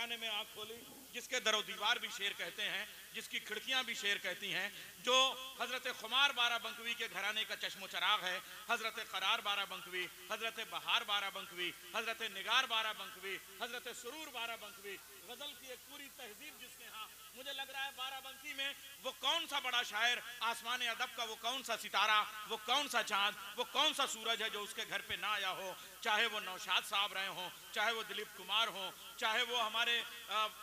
घराने में आंख खोली, जिसके दरो दीवार भी शेर कहते हैं, जिसकी खिड़कियां भी शेर कहती हैं, जो हजरत खुमार बाराबंकवी के घराने का चश्मो चराग है, हजरत करार बाराबंकवी, हजरत बहार बाराबंकवी, हजरत निगार बाराबंकवी, हजरत सुरूर बाराबंकवी, गजल की एक पूरी तहजीब जिसके यहाँ, मुझे लग रहा है बाराबंकी में वो कौन सा बड़ा शायर, आसमान अदब का वो कौन सा सितारा, वो कौन सा चांद, वो कौन सा सूरज है जो उसके घर पे ना आया हो। चाहे वो नौशाद साहब रहे हों, चाहे वो दिलीप कुमार हों, चाहे वो हमारे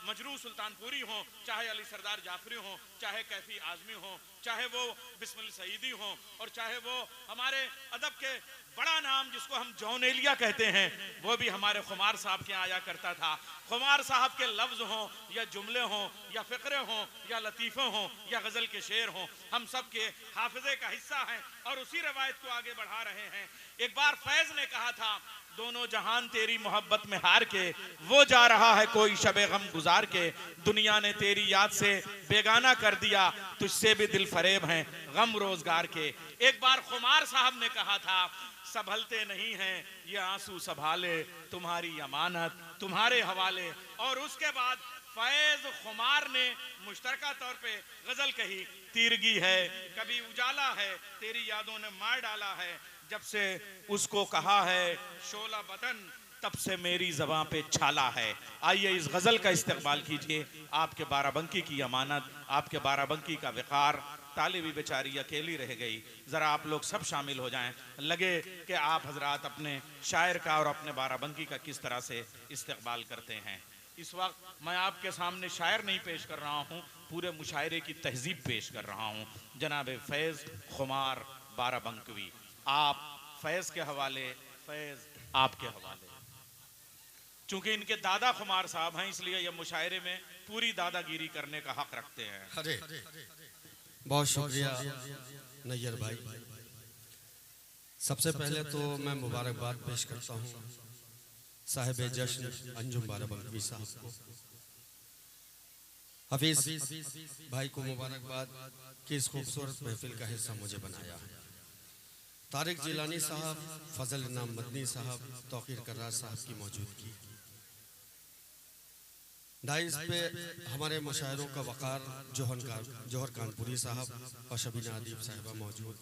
मजरू सुल्तानपुरी हों, चाहे अली सरदार जाफरी हों, चाहे कैफी आजमी हों, चाहे वो बिस्मिल सईदी हों, और चाहे वो हमारे अदब के बड़ा नाम जिसको हम जॉन एलिया कहते हैं, वो भी हमारे खुमार साहब के आया करता था। खुमार साहब के लफ्ज हों या जुमले हों या फिक्रे हों या लतीफ़े हों या गज़ल के शेर हों, हम सब के हाफिज़े का हिस्सा हैं और उसी रवायत को आगे बढ़ा रहे हैं। एक बार फैज़ ने कहा था, दोनों जहान तेरी मोहब्बत में हार के, वो जा रहा है कोई शबे गम गुजार के, दुनिया ने तेरी याद से बेगाना कर दिया, तुझसे भी दिल फरेब हैं गम रोजगार के। एक बार खुमार साहब ने कहा था, संभलते नहीं हैं ये आंसू संभाले, तुम्हारी अमानत तुम्हारे हवाले। और उसके बाद फैज खुमार ने मुश्तरका तौर पे गजल कही, तीरगी है कभी उजाला है, तेरी यादों ने मार डाला है, जब से उसको कहा है शोला बदन, तब से मेरी ज़बां पे छाला है। आइए इस गजल का इस्तेमाल कीजिए। आपके बाराबंकी की अमानत, आपके बाराबंकी का विकार, तालिबी बेचारी अकेली रह गई, ज़रा आप लोग सब शामिल हो जाएं। लगे कि आप हजरात अपने शायर का और अपने बाराबंकी का किस तरह से इस्तेमाल करते हैं। इस वक्त मैं आपके सामने शायर नहीं पेश कर रहा हूँ, पूरे मुशायरे की तहजीब पेश कर रहा हूँ। जनाब फैज़ खुमार बाराबंकवी, आप फैज़ के हवाले, फैज़ आपके हवाले। चूंकि इनके दादा खुमार साहब हैं, इसलिए ये मुशायरे में पूरी दादागिरी करने का हक रखते हैं। अरे बहुत शुक्रिया नैयर भाई। सबसे पहले तो मैं मुबारकबाद पेश करता हूँ साहिब जश्न अंजुम बाराबंकवी साहब को, हफीज भाई को मुबारकबाद कि इस खूबसूरत महफिल का हिस्सा मुझे बनाया। तारिक जिलानी साहब, फजल इनाम मदनी साहब, तौकीर करार साहब की मौजूदगी, डाइस पे हमारे मुशायरों का वकार जौहर कानपुरी साहब और शबीना अदीब साहिबा मौजूद।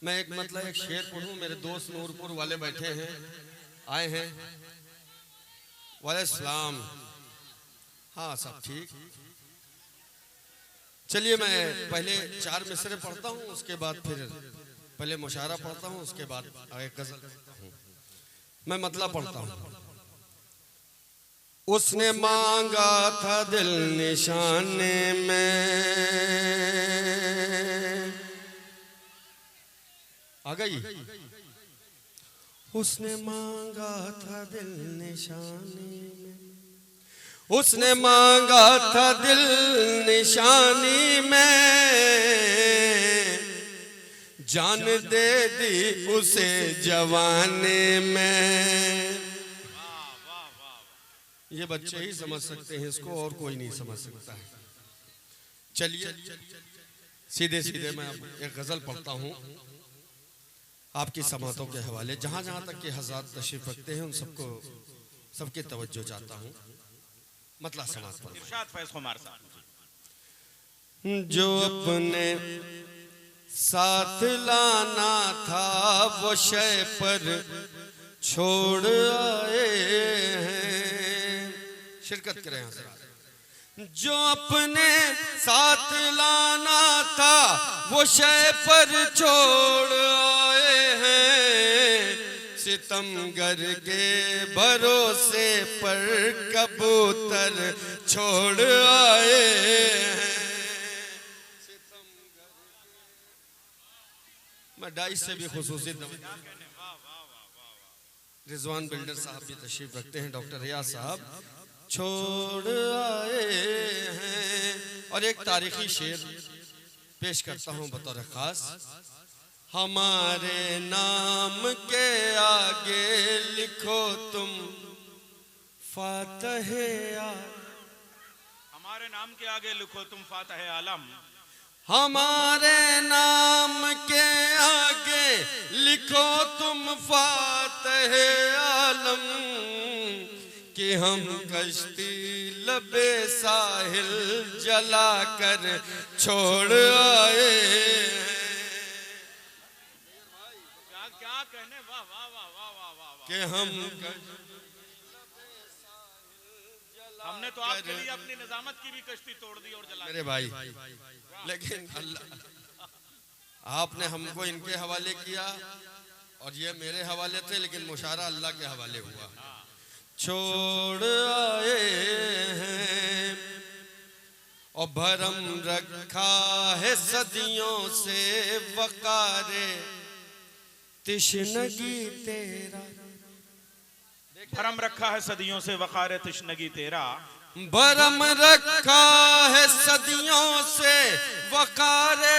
मैं एक मतलब एक शेर पढ़ूं, मेरे दोस्त नूरपुर वाले बैठे हैं, आए हैं। वालेकुम, हाँ सब ठीक। चलिए मैं पहले 4 मिसरे पढ़ता हूँ, उसके बाद फिर पहले मुशायरा पढ़ता हूँ, उसके बाद आगे गजल पढ़ता हूँ। मैं मतलब पढ़ता हूँ। उसने मांगा था दिल निशाने में, आ गई। उसने मांगा था दिल निशाने में, उसने मांगा था दिल निशानी में, जान दे दी उसे जवानी में। ये बच्चे ही समझ सकते हैं इसको, और कोई नहीं समझ सकता है। चलिए सीधे सीधे मैं अब एक गजल पढ़ता हूँ आपकी समातों के हवाले। जहां जहां तक के हज़रात तशरीफ रखते हैं उन सबको सबकी तवज्जो चाहता हूँ। मतलब समात पर इरशाद फैज़ खुमार साहब। जो अपने साथ लाना था वो शय पर छोड़ आए हैं। शिरकत करें हज़रात। जो अपने साथ लाना था वो शय पर छोड़ आए हैं, सितमगर के भरोसे पर कबूतर छोड़ आए हैं। मैं डाइस से भी खुसूसी रिजवान बिल्डर साहब भी तशरीफ रखते हैं, डॉक्टर रियाज साहब छोड़ आए हैं। और एक तारीखी शेर पेश करता हूं बतौर खास। हमारे नाम के आगे लिखो तुम फातहे आलम, हमारे नाम के आगे लिखो तुम फातहे आलम, हमारे नाम के आगे लिखो तुम फातहे आलम, कि हम कश्ती लबे साहिल जला कर छोड़ आए। क्या कहने, वाह वाह वाह वाह वाह वाह वाह। कि हम हमने तो आपके लिए अपनी निजामत की भी कश्ती तोड़ दी और जला दी। मेरे भाई, लेकिन अल्लाह आपने हमको इनके हवाले किया और ये मेरे हवाले थे, लेकिन मुशारा अल्लाह के हवाले हुआ। छोड़ आए हैं और भरम रखा है सदियों से वकारे तिश्नगी तेरा। भरम रखा है सदियों से वकारे तिश्नगी तेरा। भरम रखा है सदियों से वकारे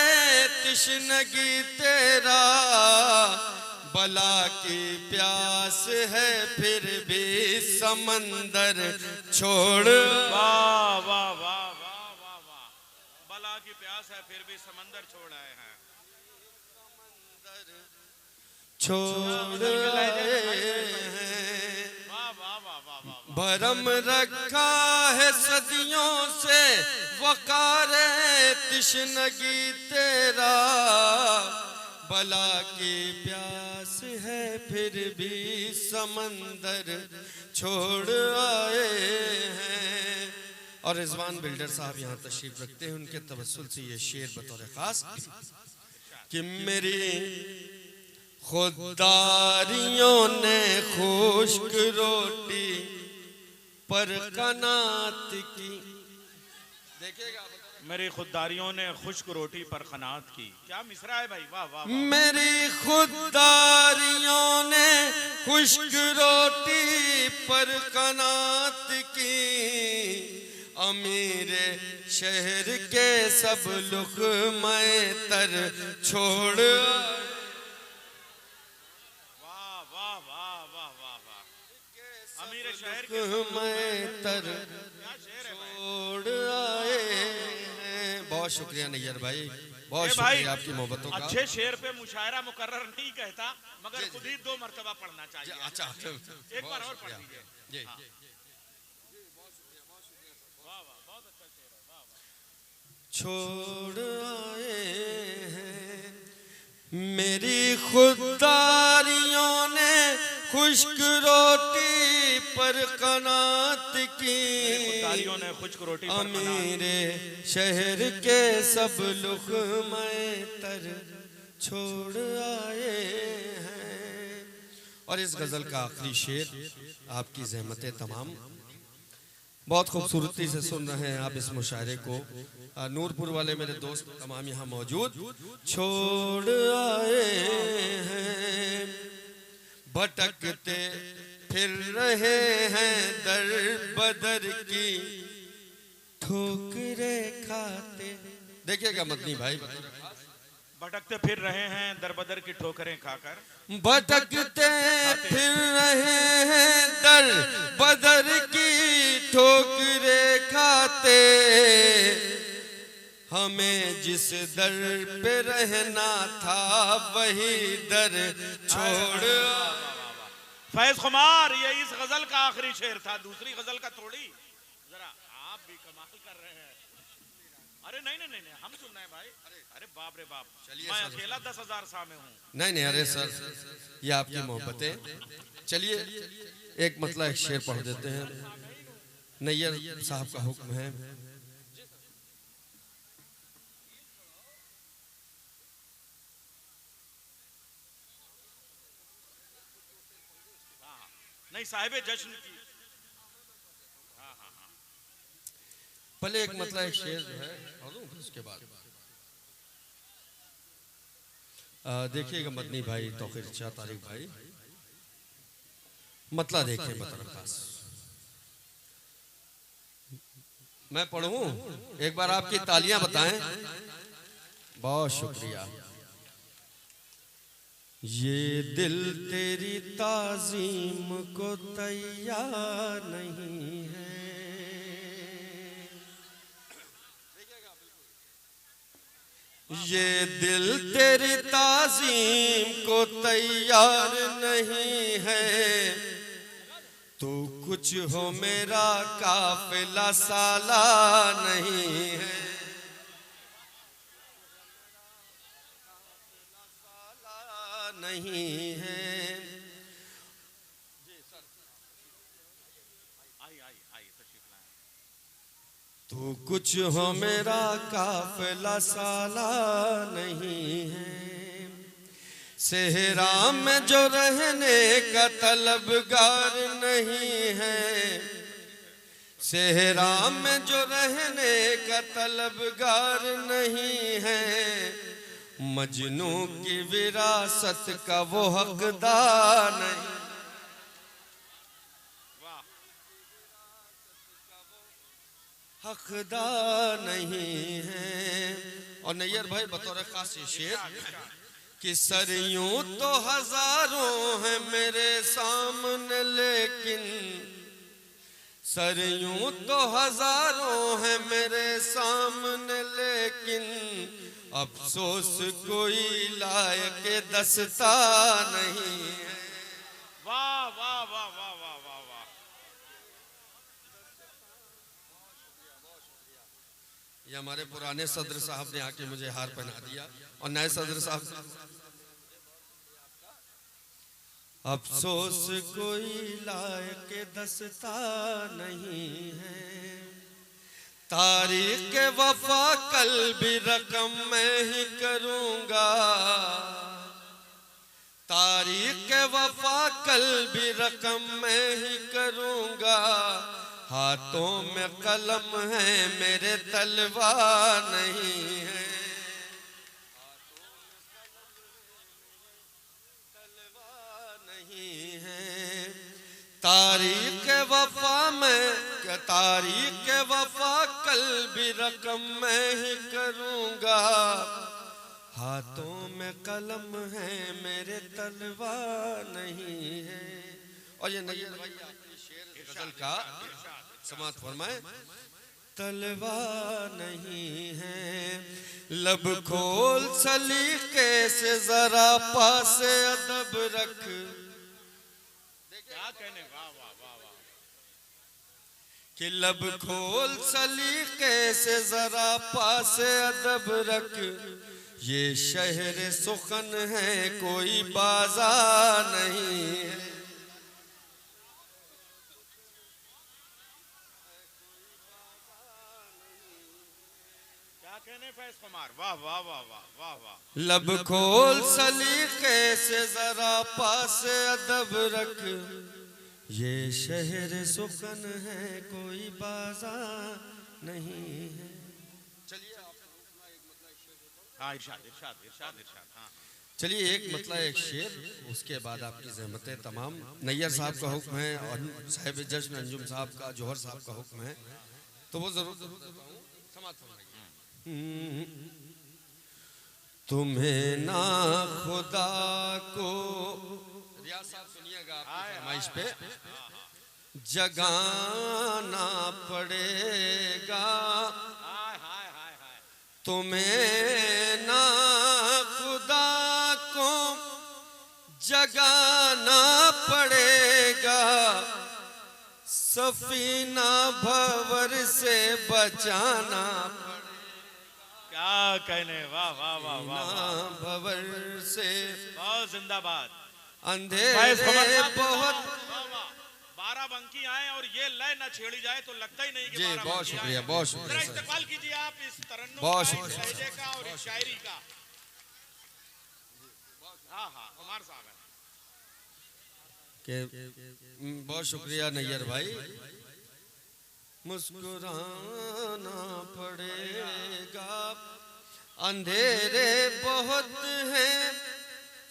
तिश्नगी तेरा। बला की प्यास है फिर भी समंदर छोड़। वाह वाह वाह वाह वाह वाह। बला की प्यास है फिर भी समंदर छोड़ आए हैं। छोड़ आए हैं। भरम रखा है सदियों से वकारे तिश्नगी तेरा। बला की प्यास है फिर भी समंदर छोड़ आए हैं। और रिजवान बिल्डर साहब यहाँ तशरीफ रखते हैं, उनके तवस्सुल से ये शेर बतौर खास कि मेरी खुदारियों ने खुश्क रोटी पर कनात की। देखिएगा, मेरी खुददारियों ने खुश्क रोटी पर कनात की। क्या मिसरा है भाई, वाह वाह। मेरी खुददारियों ने खुश्क रोटी पर कनात की। अमीर शहर के सब लुक़मे तर छोड़। मैं तर छोड़ आए हैं। बहुत शुक्रिया नैयर भाई, बहुत शुक्रिया आपकी मोहब्बतों का। अच्छे शेर पे मुशायरा मुकर्रर नहीं कहता, मगर खुद ही 2 मरतबा पढ़ना चाहिए। अच्छा, एक बार और पढ़ लीजिए। छोड़ आए हैं मेरी खुददारियों ने खुश्क रोटी पर कनात की। ने खुश्क रोटी पर अमीरे शहर के सब लुक़मे तर छोड़ आए हैं। और इस गजल का आखिरी शेर आपकी ज़हमतें तमाम बहुत खूबसूरती से सुन रहे हैं आप इस मुशायरे को। नूरपुर वाले मेरे दोस्त तमाम यहाँ मौजूद। छोड़ आए हैं भटकते फिर रहे हैं दर बदर की ठोकरे खाते। देखिएगा मदनी भाई, भटकते फिर रहे हैं दर बदर की ठोकरें खाकर। भटकते फिर रहे हैं दर बदर की ठोकरे खाते। हमें जिस दर पे रहना था वही दर छोड़। फैज खुमार, ये इस गजल का आखिरी शेर था, दूसरी गजल का थोड़ी। जरा आप भी कमाल कर रहे हैं। अरे नहीं नहीं नहीं, हम सुन रहे हैं भाई। अरे बाप रे बाप, मैं अकेला 10,000 सामे हूँ। नहीं नहीं, अरे सर ये आपकी मोहब्बतें। चलिए एक मतलब एक शेर पढ़ देते हैं। नैयर साहब का हुक्म है। नहीं, साहिबे जश्न की। पहले एक मतलब एक शेर जो है उसके बाद देखिएगा मदनी भाई, तौकीर शाह तारिक भाई, मतलब देखिए मतलब खास। मैं पढ़ूं, एक बार आपकी तालियां बताएं। बहुत शुक्रिया। ये दिल तेरी ताज़ीम को तैयार नहीं है। ये दिल तेरी ताज़ीम को तैयार नहीं है। तू कुछ हो मेरा काफिला साला नहीं है, नहीं है। तू कुछ हो मेरा काफिला साला नहीं है, सेहरा में जो रहने का तलबगार नहीं है, सेहरा में जो रहने का तलबगार नहीं है, मजनू की विरासत का वो हकदार नहीं। हकदार नहीं है। और नैयर भाई बतौर खास शेर कि सरियों तो हजारों हैं मेरे सामने, लेकिन सरियों तो हजारों हैं मेरे सामने, लेकिन अफसोस कोई लायक दस्ता नहीं है। वाह वाह वाह वाह वाह वाह वाह। ये हमारे पुराने सदर साहब ने आके मुझे हार पहना दिया, और नए सदर साहब अफसोस कोई लायक दस्ता नहीं है, तारीख वफा कल भी रकम मैं ही करूंगा, तारीख वफा कल भी रकम मैं ही करूंगा, हाथों में कलम है मेरे तलवार नहीं है, तलवार नहीं है। तारीख वफा में क्या, तारीख वफा कल भी रकम मैं ही करूंगा, हाथों में कलम है मेरे तलवार नहीं है। और ये नैयर भाई गजल का समात फरमाए, तलवार नहीं है, लब खोल सलीके से जरा पासे अदब रख, क्या कहने, वाह वाह वाह वाह। कि लब खोल सलीके से जरा पासे अदब रख, ये शहर सुखन है कोई बाजार नहीं है। क्या कहने फैज कुमार, वाह वाह वाह वाह वाह वाह। लब खोल सलीके से जरा पासे अदब रख, ये शहर सुखन है कोई बाजार नहीं है। चलिए हाँ इरशाद इरशाद इरशाद इरशाद। हाँ चलिए एक मतलब एक शेर, उसके बाद आपकी ज़हमतें तमाम। नैयर साहब का हुक्म है और साहिब जश्न अंजुम साहब का, जौहर साहब का हुक्म है, तो वो जरूर समात फरमाइए। तुम्हें ना खुदा को, रियाज साहब सुनिएगा आपकी फरमाइश पे, जगाना पड़ेगा, तुम्हें ना खुदा को जगाना पड़ेगा, सफीना भंवर से बचाना पड़ेगा। क्या कहने, वाह वाह वाह वाह। भंवर से बहुत जिंदाबाद। अंधेरे बहुत। 12 बंकी आए और ये लय न छेड़ी जाए तो लगता ही नहीं कि जी 12 बहुत बंकी शुक्रिया, आए। बहुत जरा शुक्रिया सर। इस्तेमाल कीजिए आप इस तरन्नुम बहुत का, इस शुक्रिया। लहजे का और इस शायरी का। हाँ हाँ कुमार साहब है के बहुत शुक्रिया नैयर भाई। मुस्कुराना पड़ेगा, अंधेरे बहुत हैं,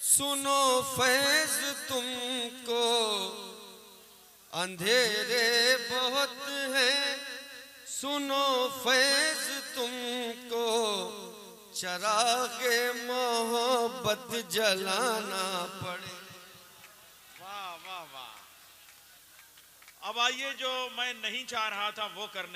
सुनो फैज तुमको, अंधेरे बहुत हैं, सुनो फैज तुमको, चरागे मोहब्बत जलाना पड़े। वाह वाह वाह। अब आइए जो मैं नहीं चाह रहा था वो करने